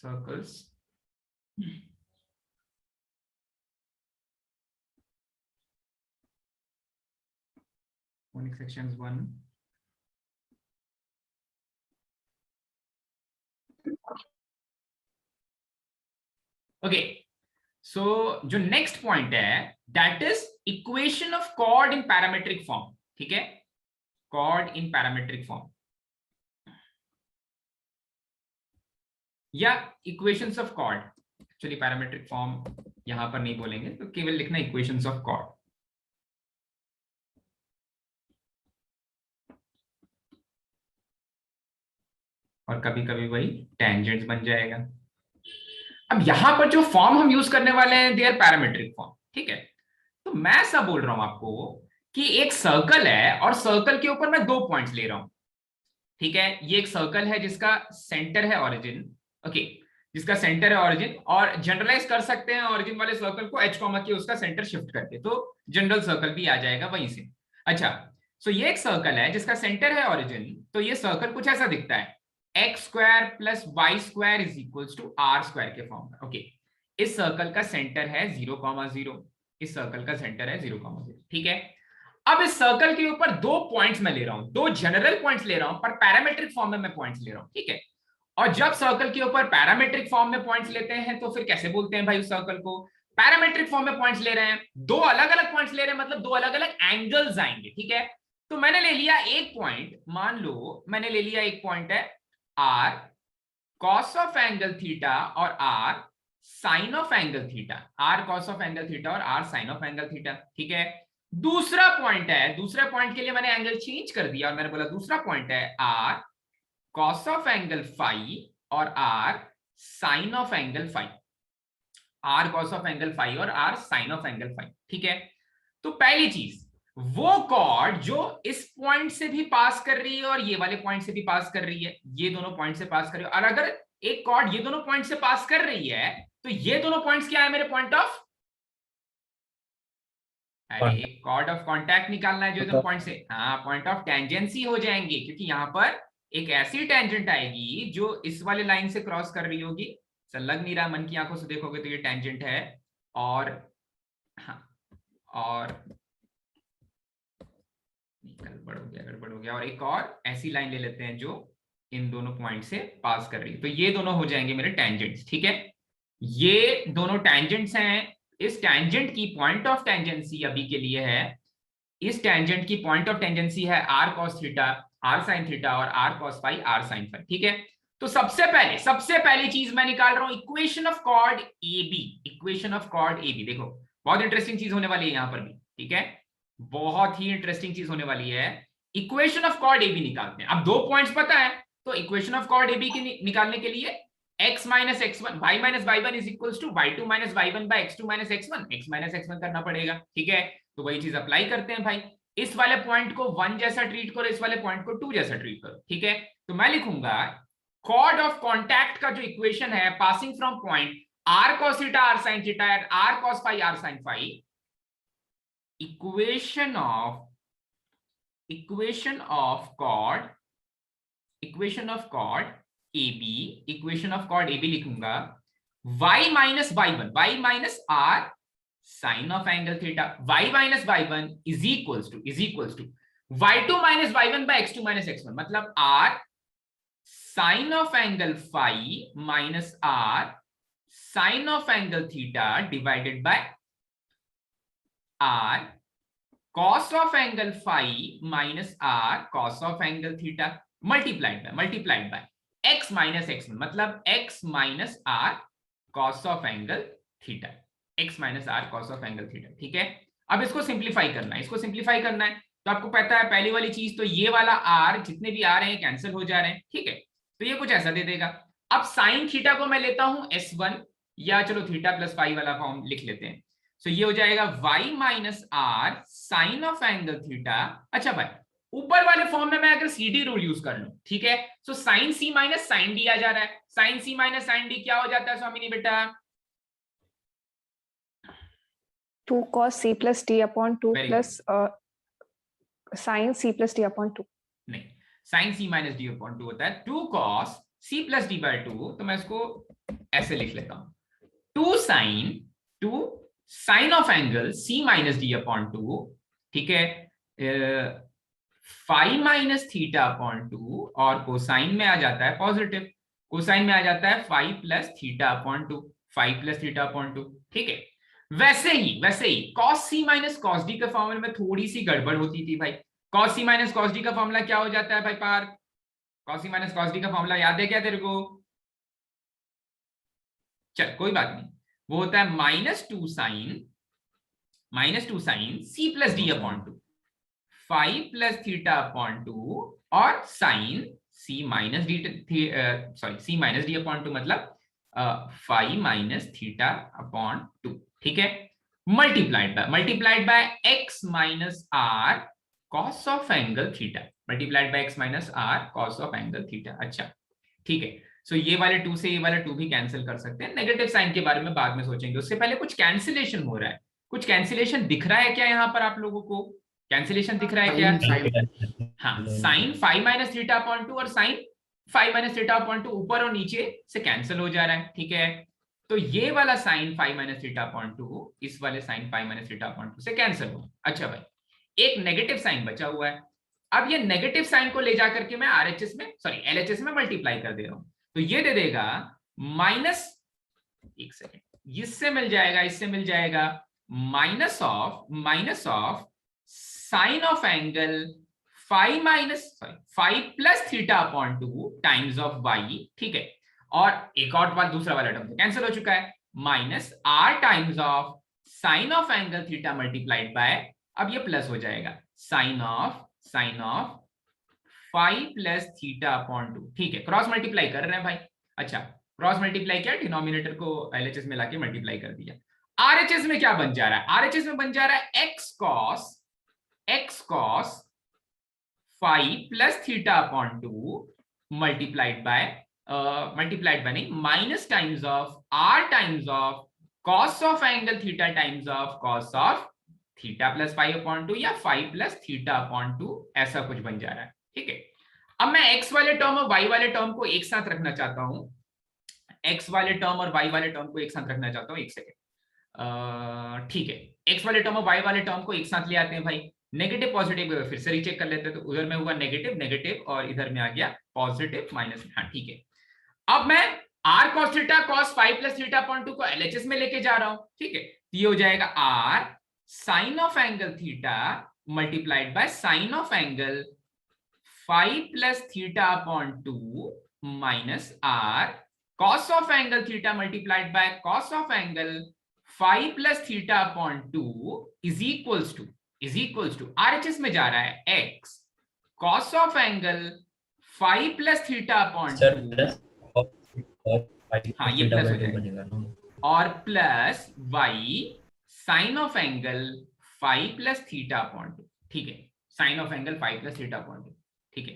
circles. Conic sections 1. Okay, so जो next point है that is equation of chord in parametric form. ठीक है, chord in parametric form या equations of chord. Actually parametric form यहां पर नहीं बोलेंगे, तो केवल लिखना इक्वेशंस ऑफ कॉर्ड. और कभी कभी वही टेंजेंट्स बन जाएगा. अब यहां पर जो फॉर्म हम यूज करने वाले हैं दे आर पैरामेट्रिक फॉर्म. ठीक है, तो मैं सब बोल रहा हूं आपको कि एक सर्कल है और सर्कल के ऊपर मैं 2 पॉइंट्स ले रहा हूं. ठीक है, ये एक सर्कल है जिसका सेंटर है ओरिजिन. ओके, जिसका सेंटर है ओरिजिन, और जनरलाइज कर सकते हैं ओरिजिन वाले सर्कल को h के उसका सेंटर शिफ्ट करके, तो जनरल सर्कल भी आ जाएगा वहीं से. अच्छा, सो ये एक सर्कल है जिसका सेंटर है ओरिजिन. तो ये सर्कल कुछ ऐसा दिखता है, x square plus y square is equals to r square के फॉर्म में. ओके, इस सर्कल का सेंटर है 0,0. इस सर्कल का सेंटर है 0,0. ठीक है, अब इस सर्कल के ऊपर 2 पॉइंट्स मैं ले रहा हूं, 2 जनरल पॉइंट्स ले रहा हूं, पर पैरामेट्रिक फॉर्म में मैं पॉइंट्स ले रहा हूं. ठीक है, और जब सर्कल के ऊपर पैरामेट्रिक फॉर्म में पॉइंट्स लेते हैं तो फिर कैसे बोलते हैं भाई उस सर्कल को? पैरामेट्रिक फॉर्म में पॉइंट्स ले रहे हैं, 2 अलग अलग पॉइंट्स ले रहे हैं, मतलब 2 अलग अलग एंगल्स आएंगे. ठीक है, तो मैंने ले लिया एक पॉइंट, मान लो मैंने ले लिया एक पॉइंट है r cos of angle theta और r sin of angle theta. r cos of angle theta और r sin of angle theta. ठीक है, दूसरा पॉइंट है, दूसरे पॉइंट के लिए मैंने एंगल चेंज कर दिया और मैंने बोला दूसरा पॉइंट है r cos of angle phi और r sin of angle phi. r cos of angle phi और r sin of angle phi. ठीक है, तो पहली चीज, वो कॉर्ड जो इस पॉइंट से भी पास कर रही है और ये वाले पॉइंट से भी पास कर रही है, ये दोनों पॉइंट से पास कर रही है, और अगर एक कॉर्ड ये दोनों पॉइंट से पास कर रही है तो ये दोनों पॉइंट्स क्या है मेरे पॉइंट ऑफ, अरे एक कॉर्ड ऑफ कांटेक्ट निकालना है जो दोनों पॉइंट से, हाँ पॉइंट ऑफ टेंजेंसी हो जाएंगे, क्योंकि यहां पर एक ऐसी टेंजेंट आएगी जो इस वाले लाइन से क्रॉस कर रही होगी. सर लग नहीं रहा, मन की आंखों से देखोगे तो ये टेंजेंट है. और हाँ, और गड़बड़ हो गया, और एक और ऐसी लाइन ले लेते हैं जो इन दोनों पॉइंट से पास कर रही है, तो ये दोनों हो जाएंगे मेरे टेंजेंट्स. ठीक है, ये दोनों टेंजेंट्स हैं. इस टेंजेंट की पॉइंट ऑफ टेंजेंसी अभी के लिए है, इस टेंजेंट की पॉइंट ऑफ टेंजेंसी है r cos theta, r sin theta और r cos phi, r sin phi. ठीक है, तो सबसे पहली चीज मैं निकाल रहा हूं equation of chord AB. Equation of chord AB, देखो बहुत इंटरेस्टिंग चीज होने वाली है यहां पर भी. ठीक है, बहुत ही इंटरेस्टिंग चीज होने वाली है. इक्वेशन ऑफ कॉर्ड AB निकालते हैं. अब 2 पॉइंट्स पता है, तो इक्वेशन ऑफ कॉर्ड AB की निकालने के लिए x minus x1 y minus y1 is equals to y2 minus y1 by x2 minus x1, x minus x1 करना पड़ेगा. ठीक है, तो वही चीज अप्लाई करते हैं भाई. इस वाले पॉइंट को 1 जैसा ट्रीट करो, इस वाले पॉइंट को 2 जैसा ट्रीट करो. ठीक है, तो मैं लिखूंगा कॉर्ड ऑफ कांटेक्ट का जो इक्वेशन है passing from point r cos theta r sin theta at r cos phi r sin phi, equation of chord AB, equation of chord AB लिखूंगा y minus r sine of angle theta, y minus y1 is equals to y2 minus y1 by x2 minus x1, मतलब r sine of angle phi minus r sine of angle theta divided by r cos of angle phi minus r cos of angle theta multiplied by x minus x1, मतलब x minus r cos of angle theta, x minus r cos of angle theta. ठीक है, अब इसको simplify करना है, तो आपको पता है पहली वाली चीज, तो ये वाला r जितने भी आ रहे हैं कैंसिल हो जा रहे हैं. ठीक है, तो ये कुछ ऐसा दे देगा. अब साइन थीटा को मैं लेता हूं S1, या चलो थीटा प्लस फाई वाला फॉर्म लिख लेते हैं. सो ये हो जाएगा y minus r sine of angle theta. अच्छा भाई, ऊपर वाले फॉर्म में मैं अगर CD रूल यूज कर लूं, ठीक है, so sine C minus sine D आ जा रहा है. Sine C minus sine D क्या हो जाता है स्वामिनी बेटा? 2 cos C plus D upon 2 plus sin C plus D upon 2. नहीं, sin C minus D upon 2 होता है 2 cos C plus D by 2. तो मैं इसको ऐसे लिख लेता हूं, 2 sine of angle c minus d upon 2, ठीक है, फाइव माइनस थीटा अपॉन 2, और कोसाइन में आ जाता है पॉजिटिव, कोसाइन में आ जाता है 5 plus theta upon 2, 5 plus theta upon 2, ठीक है। वैसे ही cos c minus cos d के फॉर्मूले में थोड़ी सी गड़बड़ होती थी भाई। cos c minus cos d का फॉर्मूला क्या हो जाता है भाई park? cos c minus cos d का फॉर्मूला याद है क्या तेरे को? चल कोई बात नहीं, वो होता है -2 sine c plus d upon 2, 5 plus theta upon 2 और sine c minus d, c minus d upon 2 मतलब 5 माइनस थीटा अपॉन 2, ठीक है, multiplied by x minus r cos of angle theta, multiplied by x minus r cos of angle theta. अच्छा ठीक है, सो ये वाले 2 से ये वाला 2 भी कैंसिल कर सकते हैं। नेगेटिव साइन के बारे में बाद में सोचेंगे, उससे पहले कुछ कैंसिलेशन हो रहा है, कुछ कैंसिलेशन दिख रहा है क्या यहाँ पर आप लोगों को? कैंसिलेशन दिख रहा है क्या? हाँ, साइन 5 माइनस थीटा अपॉन 2 और साइन 5 माइनस थीटा अपॉन 2 ऊपर और नीचे से कैंसिल हो जा रहा है, ठीक है। तो ये वाला साइन 5 माइनस थीटा अपॉन 2 इस वाले साइन 5 माइनस थीटा अपॉन 2 से कैंसिल हो। अच्छा भाई, एक नेगेटिव साइन बचा हुआ है। अब ये नेगेटिव साइन को ले जाकर के मैं आरएचएस में, सॉरी एलएचएस में मल्टीप्लाई कर दे रहा हूं, तो ये दे देगा माइनस, एक सेकेंड, इससे मिल जाएगा, इससे मिल जाएगा minus of sine of angle 5 plus theta upon 2 times of y, ठीक है, और एक और बार दूसरा वाला टर्म कैंसिल हो चुका है, minus r times of sine of angle theta multiplied by, अब ये प्लस हो जाएगा sine of 5 plus theta upon 2, ठीक है, क्रॉस मल्टीप्लाई कर रहे हैं भाई। अच्छा, क्रॉस मल्टीप्लाई किया, डिनोमिनेटर को एलएचएस में लाके मल्टीप्लाई कर दिया। आरएचएस में क्या बन जा रहा है? आरएचएस में बन जा रहा है x cos 5 plus theta upon 2 multiplied by नहीं, minus times of r times of cos of angle theta times of cos of theta plus 5 upon 2 या 5 प्लस थीटा अपॉन 2, ऐसा कुछ बन जा रहा है, ठीक है। अब मैं x वाले टर्म और y वाले टर्म को एक साथ रखना चाहता हूं, x वाले टर्म और y वाले टर्म को एक साथ रखना चाहता हूं, एक सेकेंड, ठीक है, x वाले टर्म और y वाले टर्म को एक साथ ले आते हैं भाई, नेगेटिव पॉजिटिव फिर से रीचेक कर लेते हैं, तो उधर में हुआ नेगेटिव और इधर में आ गया पॉजिटिव माइनस, हाँ ठीक है। अब मैं r cos theta cos 5 plus theta upon 2 को एलएचएस में लेके जा रहा हूं, ठीक है, ये हो जाएगा r sine of angle theta multiplied by sine of angle 5 plus theta upon 2 minus r cos of angle theta multiplied by cos of angle 5 plus theta upon 2 is equals to RHS में जा रहा है x cos of angle 5 plus theta upon 2, हाँ ये plus हो जाएगा, और plus y sine of angle 5 plus theta upon 2, ठीक है, sine of angle 5 plus theta upon 2, ठीक है।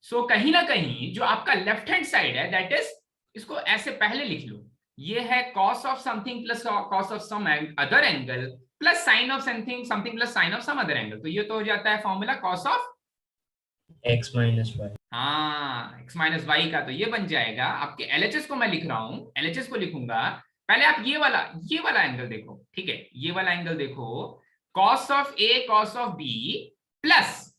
सो कहीं ना कहीं जो आपका लेफ्ट हैंड साइड है, दैट इज, इसको ऐसे पहले लिख लो, ये है cos of something plus cos of some other angle plus sine of something plus sine of some other angle, तो ये तो हो जाता है formula cos of x minus y, हाँ x माइनस y का, तो ये बन जाएगा आपके एलएचएस को मैं लिख रहा हूं, एलएचएस को लिखूंगा, पहले आप ये वाला एंगल देखो, ठीक है, ये वाला एंगल देखो, cos of a cos of b plus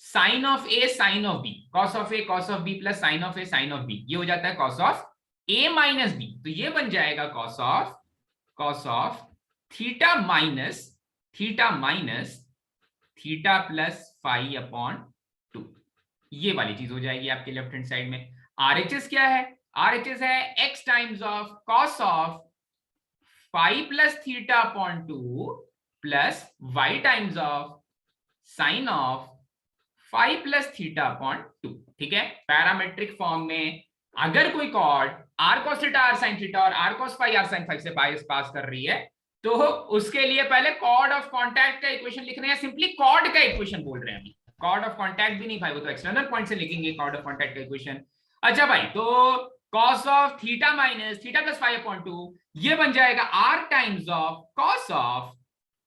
sine of a sine of b, cos of a cos of b plus sine of a sine of b, ये हो जाता है cos of a minus b, तो ये बन जाएगा cos of theta minus theta plus 5 upon 2, ये वाली चीज हो जाएगी आपके लेफ्ट हैंड साइड में। आरएचएस क्या है? आरएचएस है x times of cos of 5 plus theta upon 2 plus y times of sine of 5 plus theta upon 2, ठीक है। पैरामेट्रिक फॉर्म में अगर कोई chord r cos theta r sin theta और r cos 5 r sin 5 से पास कर रही है, तो उसके लिए पहले कॉर्ड ऑफ कांटेक्ट का इक्वेशन लिख रहे हैं, सिंपली कॉर्ड का इक्वेशन बोल रहे हैं अभी, कॉर्ड ऑफ कांटेक्ट भी नहीं भाई, वो तो एक्सटर्नल पॉइंट से लिखेंगे कॉर्ड ऑफ कांटेक्ट का इक्वेशन। अच्छा भाई, तो cos of theta minus theta plus 5 upon 2, ये बन जाएगा r times of cos of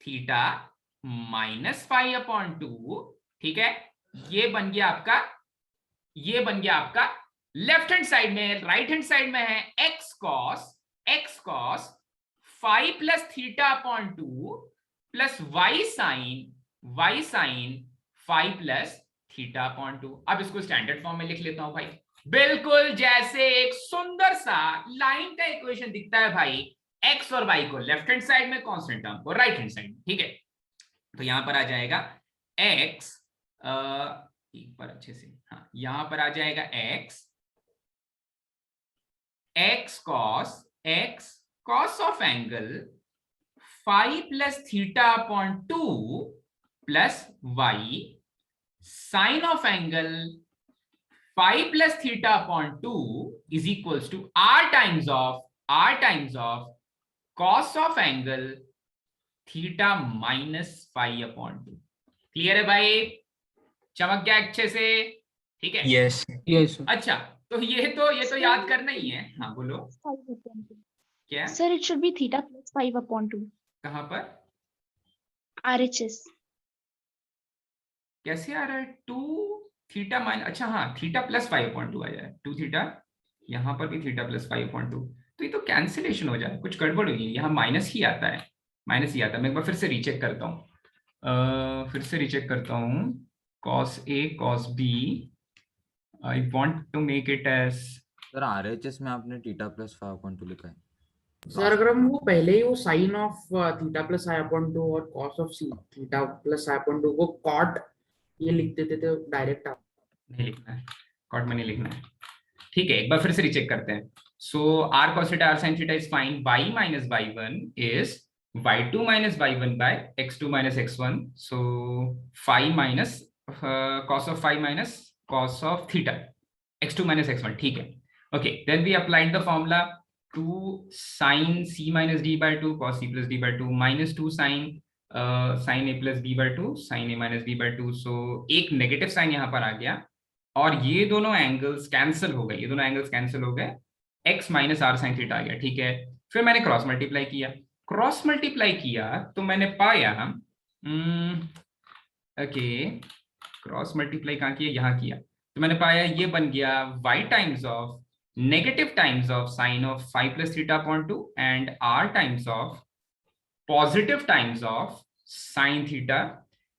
theta minus 5 upon 2, ठीक है, ये बन गया आपका लेफ्ट हैंड साइड में, राइट हैंड साइड में है x cos five plus theta upon two plus y sine five plus theta upon two. अब इसको स्टैंडर्ड फॉर्म में लिख लेता हूं भाई, बिल्कुल जैसे एक सुंदर सा लाइन का इक्वेशन दिखता है भाई, एक्स और वाई को लेफ्ट हैंड साइड में, कांस्टेंट टर्म को राइट हैंड साइड में, ठीक है। तो यहां पर आ जाएगा एक्स, एक बार अच्छे से, हाँ यहां पर आ जाएगा x cos of angle five plus theta upon two plus y sine of angle five plus theta upon two is equals to r times of cos of angle theta minus five upon two. Clear है भाई, चमक गया अच्छे से, ठीक है। Yes. Yes. अच्छा, तो ये तो याद करना ही है। हाँ बोलो, क्या Sir, it should be theta plus 5 upon 2. कहां पर RHS. कैसे आ रहा है, टू थीटा माइन, अच्छा हाँ थीटा प्लस 5/2 आ जाए, टू थीटा, यहाँ पर भी थीटा प्लस 5/2, तो ये तो कैंसिलेशन हो जाए, कुछ गड़बड़ हुई है, यहाँ माइनस ही आता है, मैं एक बार फिर से रीचेक करता हूँ, cos A cos B, I want to make it as, sir RHS में आपने थीटा प्लस 5/2 लिखा है सर अगर हम वो पहले ही वो sine of theta plus I upon two और cos of theta plus I upon two को कॉट ये लिख देते थे डायरेक्ट। आप नहीं लिखना है, कॉट में नहीं लिखना है, ठीक है। एक बार फिर से रीचेक करते हैं। So r cos theta r sine theta is fine, y minus y1 is y2 minus y1 by x2 minus x1, so 5 minus cos of 5 minus cos of theta x2 minus x1, ठीक है। Okay, then we applied the formula 2 sin c minus d by 2 cos c plus d by 2 minus 2 sin a plus b by 2 sin a minus b by 2, सो एक negative sign यहाँ पर आ गया और ये दोनों angles cancel हो गए, x minus r sine theta आ गया, ठीक है। फिर मैंने क्रॉस मल्टीप्लाई किया तो मैंने पाया, ओके क्रॉस मल्टीप्लाई कहाँ किया, यहाँ किया, तो मैंने पाया ये बन गया y times of negative times of sine of 5 plus theta upon 2 and r times of positive times of sine theta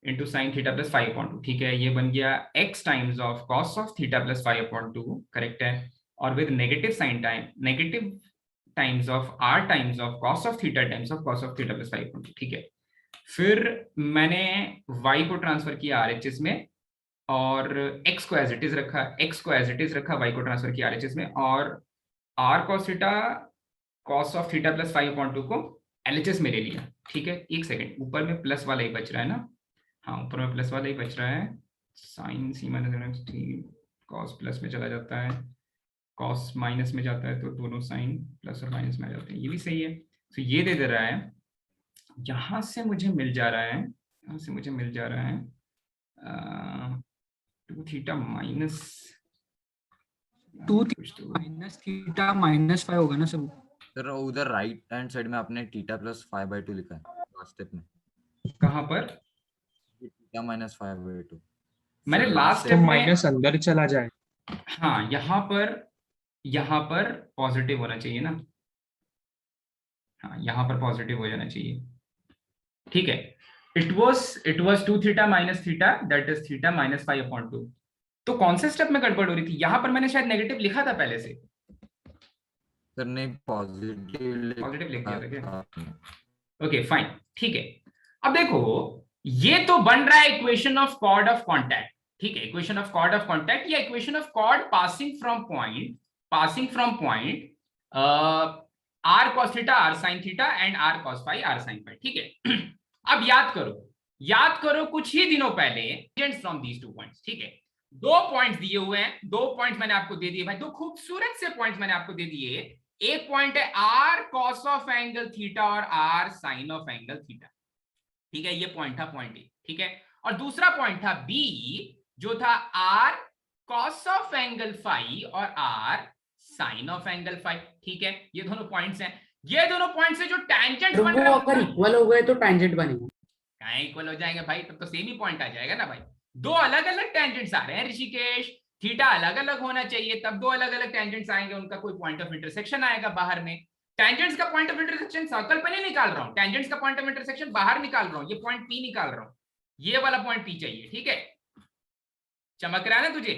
into sine theta plus 5 upon 2, ठीक है। ये बन गया x times of cos of theta plus 5 upon 2, correct है, और with negative sign negative times of r times of cos of theta times of cos of theta plus 5 upon 2, ठीक है। फिर मैंने y को ट्रांसफर किया RHS में और x को एज इट इज रखा, y को ट्रांसफर किया RHS में, और r cos theta cos of theta plus 5 upon 2 को LHS में ले लिया, ठीक है। एक सेकंड, ऊपर में प्लस वाला ही बच रहा है ना, हाँ ऊपर में प्लस वाला ही बच रहा है, sine c minus cos plus में चला जाता है, cos माइनस में जाता है, तो दोनों साइन प्लस और माइनस में आ जाते हैं, ये भी सही है। तो ये दे रहा है, यहाँ से मुझे मिल जा रहा है 2 theta minus 2 minus theta minus 5 होगा ना सब। सर उधर राइट हैंड साइड में आपने थीटा प्लस 5/2 लिखा है लास्ट स्टेप में। कहाँ पर? थीटा माइनस 5/2 मैंने लास्ट तो स्टेप में माइनस अंदर चला जाए। हाँ, यहाँ पर पॉजिटिव होना चाहिए ना, हाँ यहाँ पर पॉजिटिव हो जाना चाहिए, ठीक है। It was 2 theta minus theta that is theta minus 5 upon 2। तो कौन से स्टेप में गड़बड़ हो रही थी? यहाँ पर मैंने शायद नेगेटिव लिखा था पहले से, सर नहीं पॉजिटिव लिख दिया था क्या? ओके फाइन, ठीक है। अब देखो ये तो बन रहा है equation of chord of contact, ठीक है, equation of chord of contact या equation of chord passing from point r cos theta r sin theta and r cos phi r sin phi, ठीक है। अब याद करो कुछ ही दिनों पहले फ्रॉम दीज 2 पॉइंट्स, ठीक है, 2 पॉइंट्स दिए हुए हैं, 2 पॉइंट्स मैंने आपको दे दिए भाई, 2 खूबसूरत से पॉइंट्स मैंने आपको दे दिए। एक पॉइंट है r cos of angle theta और r sin of angle theta, ठीक है, ये पॉइंट था पॉइंट ए, ठीक है। और दूसरा पॉइंट था b जो था r cos of angle phi और r sin of angle phi, ठीक है। ये दोनों पॉइंट्स हैं, ये दोनों पॉइंट्स से जो टेंजेंट बन रहा है, अगर इक्वल हो गए तो टेंजेंट बनेगा। कहां इक्वल हो जाएंगे भाई, तब तो सेम ही पॉइंट आ जाएगा ना भाई। 2 अलग अलग टेंजेंट्स आ रहे हैं ऋषिकेश, थीटा अलग अलग होना चाहिए, तब 2 अलग अलग टेंजेंट्स आएंगे, उनका कोई पॉइंट ऑफ इंटरसेक्शन आएगा बाहर में। टेंजेंट्स का पॉइंट ऑफ इंटरसेक्शन सर्कल पे नहीं निकाल रहा हूं, टेंजेंट्स का पॉइंट ऑफ इंटरसेक्शन बाहर निकाल रहा हूं, ये पॉइंट पी निकाल रहा हूं, ये वाला पॉइंट पी चाहिए, ठीक है, चमक रहा है ना तुझे?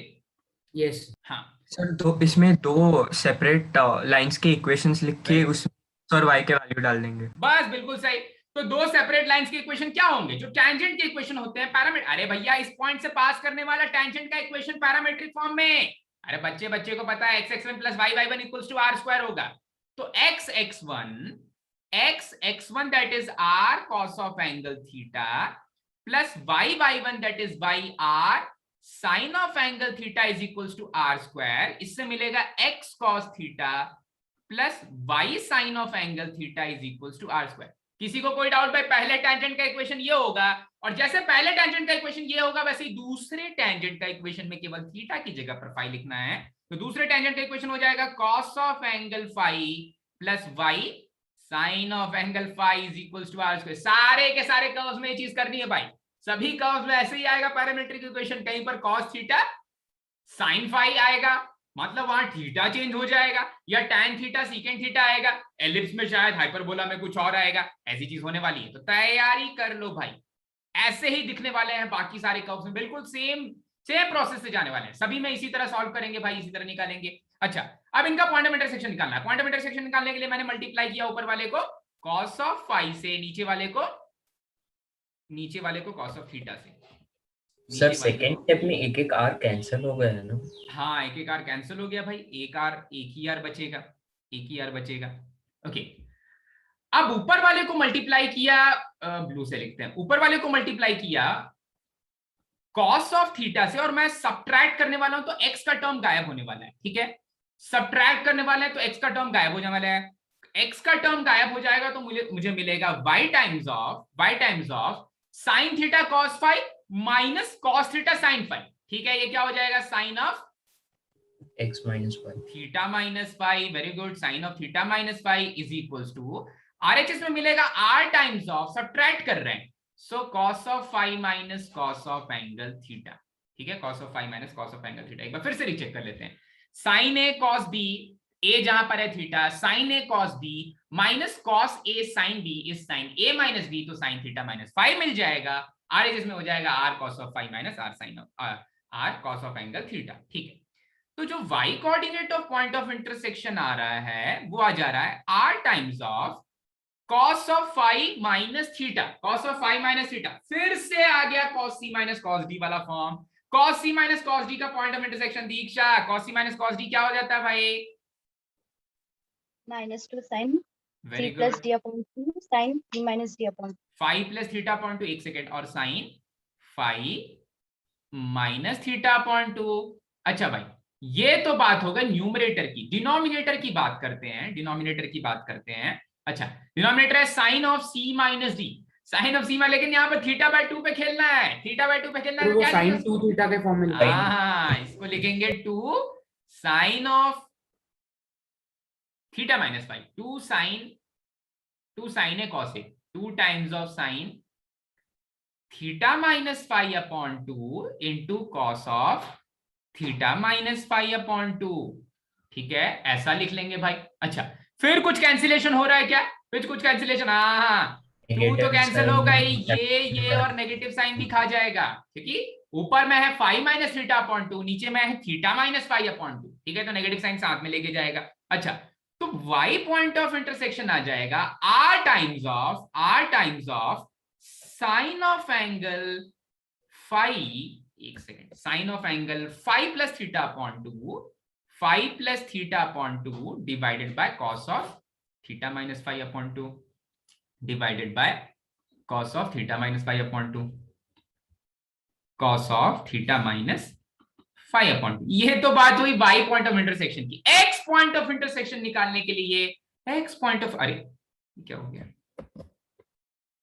यस हाँ सर दो इसमें दो सेपरेट लाइंस के इक्वेशंस लिख के Right. उसमें और y के वैल्यू डाल देंगे। बस बिल्कुल सही। तो दो सेपरेट लाइंस के इक्वेशन क्या होंगे? जो टेंजेंट के इक्वेशन होते हैं पैरामीटर, अरे भैया इस पॉइंट से पास करने वाला टेंजेंट का इक्वेशन पैरामीट्रिक फॉर्म में, अरे बच्चे को पता है x(x1 + y(y1) = r² होगा। तो x(x1) that is r cos of angle theta plus y(y1) that is y(r sin of angle theta) = r²। इससे मिलेगा x cos theta plus y sin of angle theta = r²। किसी को कोई डाउट भाई? पहले टेंजेंट का इक्वेशन ये होगा, और जैसे पहले टेंजेंट का इक्वेशन ये होगा वैसे ही दूसरे टेंजेंट का इक्वेशन में केवल थीटा की जगह पर फाई लिखना है। तो दूसरे टेंजेंट का इक्वेशन हो जाएगा cos of angle phi plus y sin of angle phi = r²। सारे के सारे कर्व्स में ये चीज करनी है भाई, सभी कर्व्स में ऐसे ही आएगा पैरामीट्रिक इक्वेशन, कहीं पर cos थीटा sin phi आएगा, मतलब वहां थीटा चेंज हो जाएगा, या tan थीटा secant थीटा आएगा, एलिप्स में शायद हाइपरबोला में कुछ और आएगा, ऐसी चीज होने वाली है। तो तैयारी कर लो भाई, ऐसे ही दिखने वाले हैं बाकी सारे कर्व्स में, बिल्कुल सेम प्रोसेस से जाने वाले हैं, सभी में इसी तरह सॉल्व करेंगे भाई, इसी तरह निकालेंगे। अच्छा, अब इनका पॉइंट ऑफ इंटरसेक्शन निकालना है। पॉइंट ऑफ इंटरसेक्शन निकालने के लिए मैंने मल्टीप्लाई किया ऊपर वाले को cos of phi से, नीचे वाले को cos of थीटा से। सर सेकंड स्टेप में एक एक आर कैंसिल हो गया है ना? हाँ, एक एक आर कैंसिल हो गया भाई, एक ही आर बचेगा, ओके। अब ऊपर वाले को मल्टीप्लाई किया, ब्लू से लिखते हैं, ऊपर वाले को मल्टीप्लाई किया cos of थीटा से, और मैं सब्ट्रैक्ट करने वाला हूं तो x का टर्म गायब होने वाला है, ठीक है, सब्ट्रैक्ट करने वाले हैं तो x का टर्म गायब हो जाने वाला है। x का टर्म गायब हो जाएगा तो मुझे मिलेगा y टाइम्स ऑफ sin थीटा cos phi माइनस cos थीटा sin phi, ठीक है, ये क्या हो जाएगा? Sine of x minus y theta minus phi, very good, sine of theta minus phi is equals to RHS में मिलेगा r टाइम्स ऑफ, सब्ट्रैक्ट कर रहे हैं, सो cos of phi minus cos of angle theta, ठीक है, cos of phi minus cos of angle theta. एक बार फिर से रीचेक कर लेते हैं, sin a cos b, a जहां पर है theta, sin a cos b minus cos a sin b is sin a minus b, तो sin थीटा माइनस फाई मिल जाएगा, RHS में हो जाएगा r cos of phi minus r sin of r cos of angle theta, ठीक है। तो जो y coordinate of point of intersection आ रहा है वो आ जा रहा है r times of cos of phi minus theta, cos of phi minus theta, फिर से आ गया cos c minus cos d वाला form. cos c minus cos d का point of intersection Diksha, cos c minus cos d क्या हो जाता है भाई? -2 sin very c plus good, d upon 2 sin c minus d upon 2. phi plus theta upon 2, एक second, और sine phi minus theta upon 2। अच्छा भाई, ये तो बात होगा न्यूमरेटर की, डिनोमिनेटर की बात करते हैं, अच्छा, डिनोमिनेटर है sine of c minus d, sine of c में, लेकिन यहाँ पर थीटा बाय 2 पे खेलना है, तो वो क्या sin लिखेंगे? 2 थीटा के फॉर्म में लिखा है। हाँ, इसको लिखेंगे 2 sine of theta minus five, 2 sine a cos ए, 2 times of sine theta minus five upon 2 into cos of theta minus five upon 2, ठीक है, ऐसा लिख लेंगे भाई। अच्छा, फिर कुछ कैंसिलेशन हो रहा है क्या? फिर कुछ कैंसिलेशन, हाँ, 2 तो कैंसिल हो गई, ये और नेगेटिव साइन भी खा जाएगा, क्योंकि ऊपर में है 5 माइनस थीटा अपॉन 2, नीचे में है थीटा माइनस 5 अपॉन 2, ठीक है, तो नेगेटिव साइन साथ में लेके जाएगा। अच्छा, तो y पॉइंट ऑफ इंटरसेक्शन आ जाएगा r times of sine of angle five, एक second, sine of angle 5 plus theta upon 2, 5 plus theta upon 2 divided by cos of theta minus 5 upon 2 divided by cos of theta minus 5 upon 2, cos of theta minus 5 upon 2। ये तो बात हुई y point of intersection की। x point of intersection निकालने के लिए x point of, अरे क्या हो गया,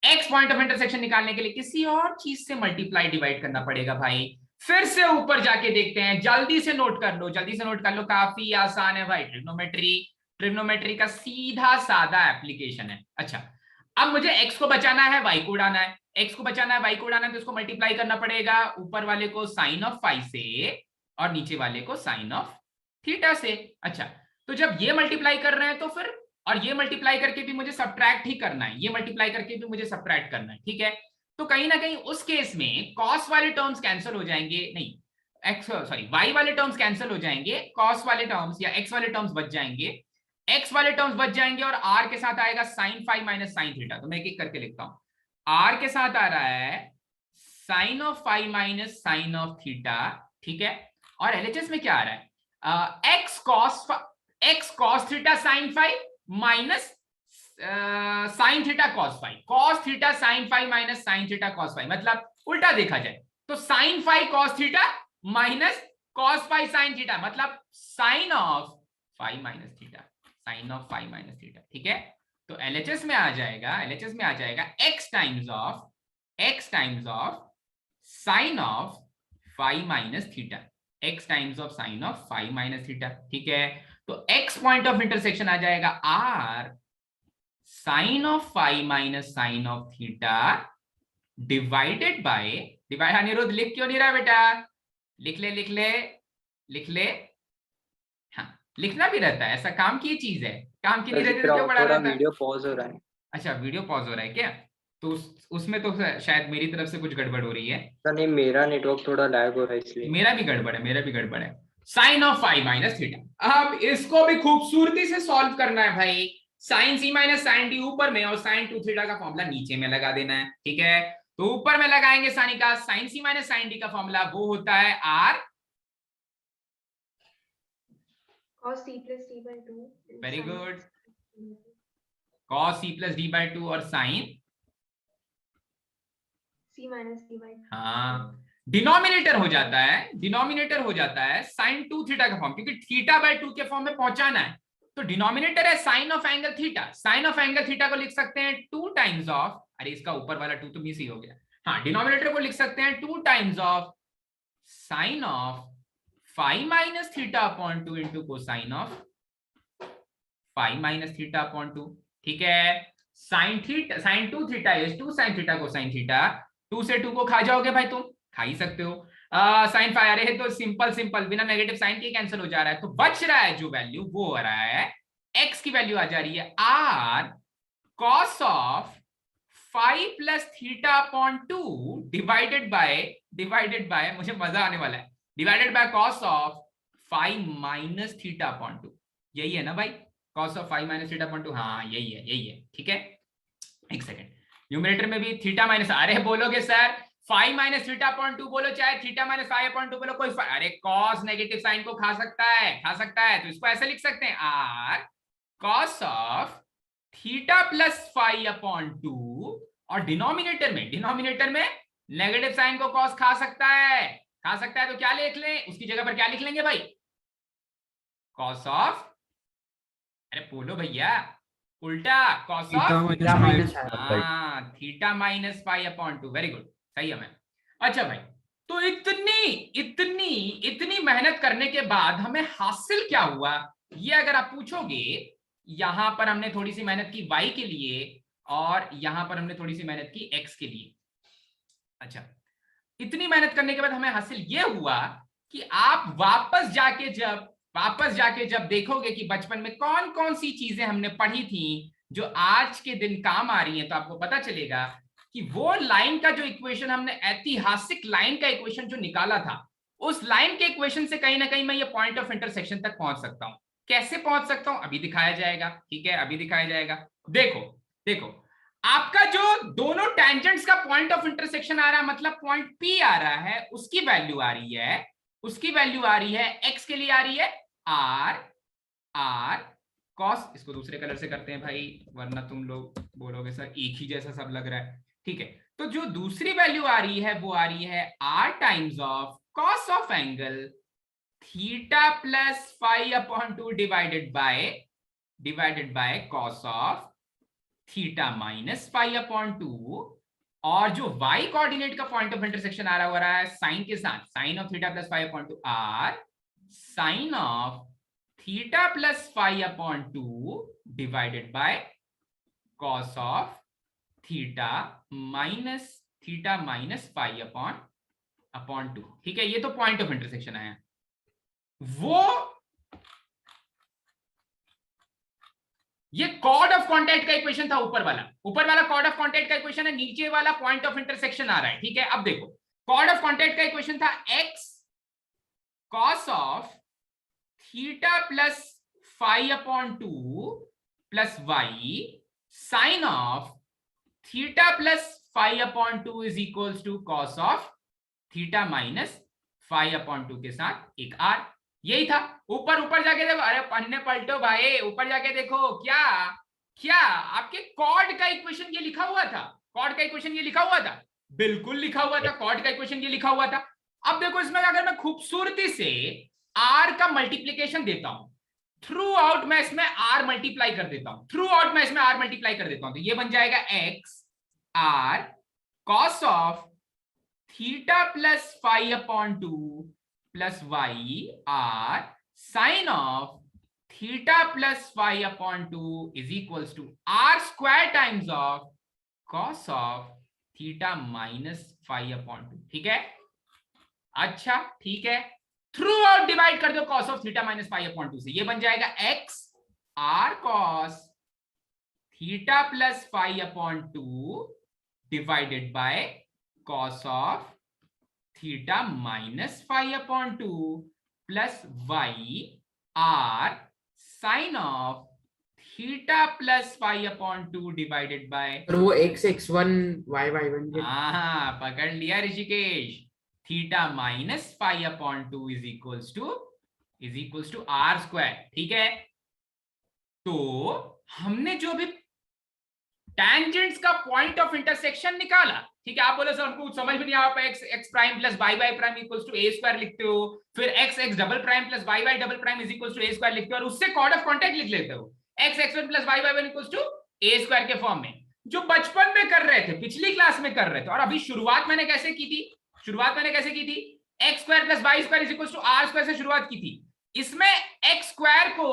x पॉइंट ऑफ इंटरसेक्शन निकालने के लिए किसी और चीज से मल्टीप्लाई डिवाइड करना पड़ेगा भाई। फिर से ऊपर जाके देखते हैं, जल्दी से नोट कर लो, काफी आसान है भाई, ट्रिग्नोमेट्री का सीधा सादा एप्लीकेशन है। अच्छा, अब मुझे x को बचाना है, y को उड़ाना है, तो इसको मल्टीप्लाई करना पड़ेगा ऊपर वाले को साइन ऑफ फाइव से और नीचे वाले को साइन ऑफ थीटा से। अच्छा, तो जब ये मल्टीप्लाई कर रहे हैं तो फिर और ये मल्टीप्लाई करके भी मुझे सब्ट्रैक्ट ही करना है, ये मल्टीप्लाई करके भी मुझे सब्ट्रैक्ट करना है, ठीक है। तो कहीं ना कहीं उस केस में कॉस वाले टर्म्स कैंसिल हो जाएंगे, नहीं वाई वाले टर्म्स कैंसिल हो जाएंगे, कॉस वाले टर्म्स या एक्स वाले टर्म्स बच जाएंगे, एक्स वाले टर्म्स बच जाएंगे और आर के साथ आएगा sine phi minus sine theta. तो मैं एक एक करके लिखता हूं, आर के साथ आ रहा है sine of phi minus sine of theta, ठीक है। और एलएचएस में क्या आ रहा है, x cos theta sine phi minus sine theta cos phi, cos theta sine phi minus sine theta cos phi, मतलब उल्टा देखा जाए तो sine phi cos theta minus cos phi sine theta, मतलब sine of phi minus theta, sine of phi minus theta, ठीक है। तो LHS में आ जाएगा, एलएचएस में आ जाएगा x times of sine of phi minus theta, x times of sine of phi minus theta, ठीक है। तो x पॉइंट ऑफ इंटरसेक्शन आ जाएगा r sine of phi minus sine of theta divided by, divide, Aniruddh लिख क्यों नहीं रहा बेटा, लिख ले, हाँ लिखना भी रहता है, ऐसा काम की चीज है, काम की नहीं रहती तो क्यों पढ़ा रहता है। वीडियो पॉज हो रहा है। अच्छा वीडियो पॉज हो रहा है क्या, तो उसमें तो शायद मेरी तरफ से कुछ गड़बड़ हो रही है। नहीं, मेरा नेटवर्क थोड़ा लैग हो रहा है इसलिए। मेरा भी गड़बड़ है। Sine of phi minus theta, अब इसको भी खूबसूरती से सॉल्व करना है भाई, sine c minus sine d ऊपर में और साइन 2 थीटा का फॉर्मूला नीचे में लगा देना है, ठीक है। तो ऊपर में लगाएंगे Sanika, sine c minus sine d का फॉर्मूला वो होता है r cos c plus d by 2, very good, cos c plus d by 2 और sine c minus d by 2, हाँ डिनोमिनेटर हो जाता है साइन 2 थीटा का फॉर्म, क्योंकि थीटा बाय 2 के फॉर्म में पहुंचाना है। तो डिनोमिनेटर है sine of angle theta, sine of angle theta को लिख सकते हैं 2 टाइम्स ऑफ, अरे इसका ऊपर वाला 2 तो मिस ही हो गया, हाँ डिनोमिनेटर को लिख सकते हैं 2 times of sine of phi minus theta upon 2 into cosine of phi minus theta upon 2, ठीक है। Sine 2 theta is 2 sine theta cosine theta, 2 से 2 को खा जाओगे भाई, तुम खा ही सकते हो। साइन फाई, अरे तो सिंपल बिना नेगेटिव साइन के कैंसिल हो जा रहा है, तो बच रहा है जो वैल्यू वो आ रहा है, x की वैल्यू आ जा रही है r cos of phi plus theta upon 2 divided by मुझे मजा आने वाला है, divided by cos of phi minus theta upon 2, यही है ना भाई, cos of phi minus theta upon 2, हाँ यही है, ठीक है। एक सेकेंड, न्यूमरेटर में भी थीटा माइनस, अरे बोलोगे sir phi minus theta upon 2 बोलो चाहे थीटा माइनस फाई अपॉन 2 बोलो, कोई अरे कॉस नेगेटिव साइन को खा सकता है, तो इसको ऐसे लिख सकते हैं r cos of theta plus phi upon 2, और डिनोमिनेटर में नेगेटिव साइन को कॉस खा सकता है, तो क्या लिख लें, उसकी जगह पर क्या लिख लेंगे भाई, कॉस ऑफ, अरे बोलो भैया उल्टा, cos of theta minus phi upon 2, very good, सही है मैम। अच्छा भाई, तो इतनी मेहनत करने के बाद हमें हासिल क्या हुआ, ये अगर आप पूछोगे, यहां पर हमने थोड़ी सी मेहनत की y के लिए और यहां पर हमने थोड़ी सी मेहनत की x के लिए। अच्छा, इतनी मेहनत करने के बाद हमें हासिल ये हुआ कि आप वापस जाके जब देखोगे कि बचपन में कौन कौन सी चीजें हमने पढ़ी थी जो आज के दिन काम आ रही हैं, तो आपको पता चलेगा कि वो लाइन का जो इक्वेशन हमने, ऐतिहासिक लाइन का इक्वेशन जो निकाला था, उस लाइन के इक्वेशन से कहीं ना कहीं मैं ये पॉइंट ऑफ इंटरसेक्शन तक पहुंच सकता हूं। कैसे पहुंच सकता हूं अभी दिखाया जाएगा, ठीक है, अभी दिखाया जाएगा। देखो आपका जो दोनों टेंजेंट्स का पॉइंट ऑफ इंटरसेक्शन आ रहा है, मतलब पॉइंट P आ रहा है, उसकी वैल्यू आ रही है x के लिए आ रही है r cos, इसको दूसरे कलर से करते हैं भाई वरना तुम लोग बोलोगे सर एक ही जैसा सब लग रहा है, ठीक है। तो जो दूसरी वैल्यू आ रही है वो आ रही है r times of cos of angle theta plus phi upon 2 divided by cos of theta minus phi upon 2, और जो y कोऑर्डिनेट का पॉइंट ऑफ इंटरसेक्शन आ रहा है साइन के साथ, sine of theta plus phi upon 2 r sine of theta plus phi upon 2 divided by cos of theta minus phi upon 2, ठीक है। ये तो पॉइंट ऑफ इंटरसेक्शन आया, ये कॉर्ड ऑफ कॉन्टैक्ट का इक्वेशन था, ऊपर वाला कॉर्ड ऑफ कॉन्टैक्ट का इक्वेशन है, नीचे वाला पॉइंट ऑफ इंटरसेक्शन आ रहा है, ठीक है। अब देखो कॉर्ड ऑफ कॉन्टैक्ट का इक्वेशन था x cos of theta plus phi upon 2 plus y sine of theta plus phi upon 2 is equals to cos of theta minus phi upon 2 के साथ एक r। यही था। ऊपर जाके देखो, अरे पन्ने पलटो भाई, ऊपर जाके देखो, क्या आपके कॉर्ड का इक्वेशन ये लिखा हुआ था, कॉर्ड का इक्वेशन ये लिखा हुआ था, बिल्कुल लिखा हुआ था, कॉर्ड का इक्वेशन ये लिखा हुआ था। अब देखो इसमें अगर मैं खूबसूरती से r का मल्टीप्लीकेशन देता हूं, थ्रू आउट मैं इसमें r मल्टीप्लाई कर देता हूं, तो ये बन जाएगा x r cos of theta plus phi upon 2 plus y r sine of theta plus phi upon 2 is equals to r square times of cos of theta minus phi upon 2, ठीक है। अच्छा ठीक है, थ्रू आउट डिवाइड कर दो cos of theta minus phi upon 2 से, ये बन जाएगा x r cos theta plus phi upon 2 divided by cos of theta minus phi upon 2 plus y r sine of theta plus phi upon 2 divided by, और वो x1 y1 हाँ पकड़ लिया Rishikesh, theta minus phi upon 2 is equals to r square, ठीक है। तो हमने जो भी टेंजेंट्स का पॉइंट ऑफ इंटरसेक्शन निकाला, ठीक है। आप बोले सर हमको समझ में नहीं आ रहा, x prime plus y prime equals to a square लिखते हो, फिर x double prime plus y double prime is equals to a square लिखते हो, और उससे कॉर्ड ऑफ कॉन्टैक्ट लिख लेते हो x1 plus y1 equals to a square के फॉर्म में, जो बचपन में कर रहे थे, पिछली क्लास में कर रहे थे। और अभी शुरुआत मैंने कैसे की थी, x square plus y square is equals to r square से शुरुआत की थी। इसमें x स्क्वायर को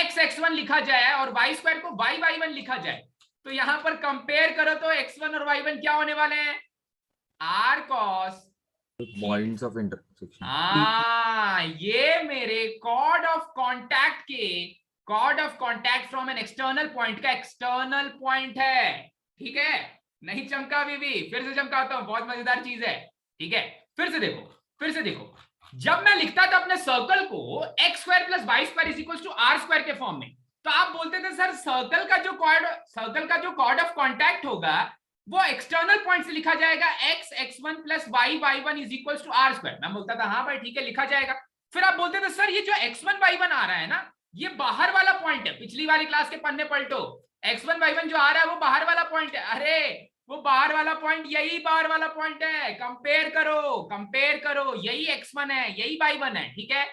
x1 लिखा जाए और y स्क्वायर को y1 लिखा जाए, तो यहां पर कंपेयर करो तो x1 और y1 क्या होने वाले हैं, r cos points of intersection. हाँ, ये मेरे chord of contact from an external point का एक्सटर्नल पॉइंट है, ठीक है। नहीं चमका अभी भी, फिर से चमकाता हूं, बहुत मजेदार चीज है, ठीक है। फिर से देखो, जब मैं लिखता था अपने सर्कल को x square plus y square is equals to r square के फॉर्म में, तो आप बोलते थे सर सर्कल का जो कॉर्ड ऑफ कॉन्टैक्ट होगा वो एक्सटर्नल पॉइंट से लिखा जाएगा x1 plus y1 is equals to r square. मैं बोलता था हाँ भाई ठीक है लिखा जाएगा। फिर आप बोलते थे सर ये जो x1 y1 आ रहा है ना, ये बाहर वाला पॉइंट है, पिछली वाली क्लास के पन्ने पलटो, x1 y1 जो आ रहा है वो बाहर वाला पॉइंट है। अरे वो बाहर वाला पॉइंट, यही बाहर वाला पॉइंट है, कंपेयर करो, यही x1 है, यही y1 है, ठीक है।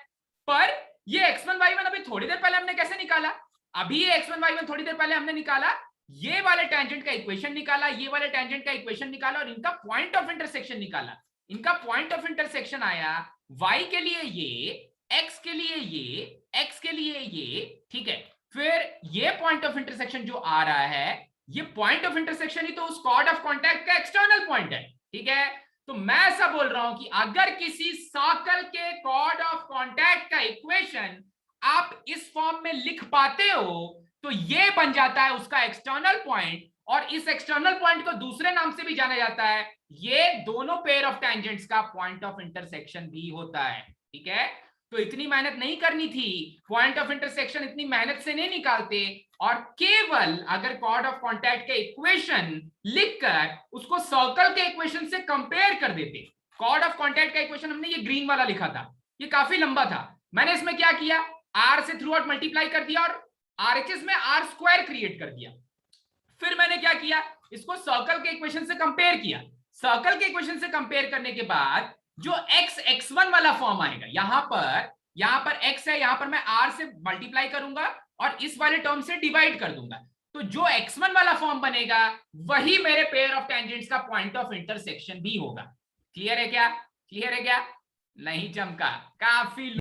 पर ये x1 y1 अभी थोड़ी देर पहले हमने कैसे निकाला, अभी ये x1 y1 थोड़ी देर पहले हमने निकाला, ये वाले टेंजेंट का इक्वेशन निकाला, ये वाले टेंजेंट का इक्वेशन निकाला, और इनका पॉइंट ऑफ इंटरसेक्शन निकाला। इनका पॉइंट ऑफ इंटरसेक्शन आया y के लिए ये, x के लिए ये, x के लिए ये, ठीक है। फिर ये पॉइंट ऑफ इंटरसेक्शन जो आ रहा है, ये पॉइंट ऑफ इंटरसेक्शन ही तो उस कॉर्ड ऑफ कॉन्टैक्ट का एक्सटर्नल पॉइंट है, ठीक है। तो मैं ऐसा बोल रहा हूं कि अगर किसी सर्कल के कॉर्ड ऑफ कॉन्टैक्ट का इक्वेशन आप इस फॉर्म में लिख पाते हो, तो ये बन जाता है उसका एक्सटर्नल पॉइंट, और इस एक्सटर्नल पॉइंट को दूसरे नाम से भी जाना जाता है, ये दोनों पेयर ऑफ टेंजेंट्स का पॉइंट ऑफ इंटरसेक्शन भी होता है, ठीक है। तो इतनी मेहनत नहीं करनी थी, पॉइंट ऑफ इंटरसेक्शन इतनी मेहनत से नहीं निकालते, और केवल अगर कॉर्ड ऑफ कॉन्टैक्ट के इक्वेशन लिखकर उसको सर्कल के इक्वेशन से कंपेयर कर देते। कॉर्ड ऑफ कॉन्टैक्ट का इक्वेशन हमने ये ग्रीन वाला लिखा था, ये काफी लंबा था, मैंने इसमें क्या किया, r से थ्रू आउट मल्टीप्लाई कर दिया और RHS में r स्क्वायर क्रिएट कर दिया। फिर मैंने क्या किया, इसको सर्कल के इक्वेशन से कंपेयर किया। सर्कल के इक्वेशन से कंपेयर करने के बाद जो x1 वाला फॉर्म आएगा, यहां पर x है, यहां पर मैं r से मल्टीप्लाई करूंगा और इस वाले टर्म से डिवाइड कर दूंगा, तो जो x1 वाला फॉर्म बनेगा वही मेरे पेयर ऑफ टेंजेंट्स का पॉइंट ऑफ इंटरसेक्शन भी होगा। क्लियर है क्या? नहीं चमका, काफी